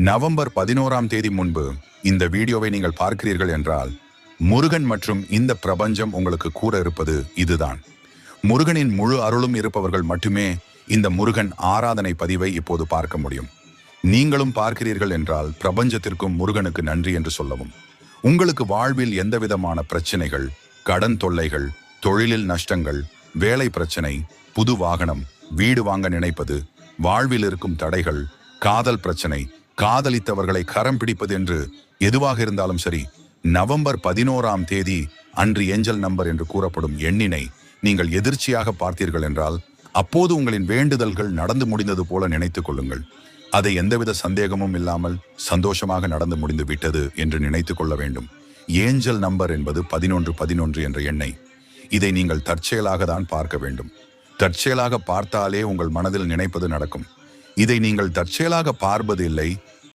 November 11ஆம் தேதி முன்பு இந்த வீடியோவை நீங்கள் பார்க்கிறீர்கள் என்றால் முருகன் மற்றும் இந்த பிரபஞ்சம் உங்களுக்கு கூற இருப்பது இதுதான். முருகனின் முழு அருளும் இருப்பவர்கள் மட்டுமே இந்த முருகன் ஆராதனை பதிவை இப்போது பார்க்க முடியும். நீங்களும் பார்க்கிறீர்கள் என்றால் பிரபஞ்சத்திற்கும் முருகனுக்கு நன்றி என்று சொல்லவும். உங்களுக்கு வாழ்வில் எந்தவிதமான பிரச்சனைகள், கடன் தொல்லைகள், தொழிலில் நஷ்டங்கள், வேலை பிரச்சனை, புது வாகனம், வீடு வாங்க நினைப்பது, வாழ்வில் இருக்கும் தடைகள், காதல் பிரச்சனை, காதலித்தவர்களை கரம் பிடிப்பது என்று எதுவாக இருந்தாலும் சரி, நவம்பர் 11ஆம் தேதி அன்று ஏஞ்சல் நம்பர் என்று கூறப்படும் எண்ணினை நீங்கள் எதிர்ச்சியாக பார்த்தீர்கள் என்றால் அப்போது உங்களின் வேண்டுதல்கள் நடந்து முடிந்தது போல நினைத்துக் கொள்ளுங்கள். அதை எந்தவித சந்தேகமும் இல்லாமல் சந்தோஷமாக நடந்து முடிந்து விட்டது என்று நினைத்துக் கொள்ள வேண்டும். ஏஞ்சல் நம்பர் என்பது 1111 என்ற எண்ணை. இதை நீங்கள் தற்செயலாக தான் பார்க்க வேண்டும். தற்செயலாக பார்த்தாலே உங்கள் மனதில் நினைப்பது நடக்கும். இதை நீங்கள் தற்செயலாக பார்ப்பது இல்லை,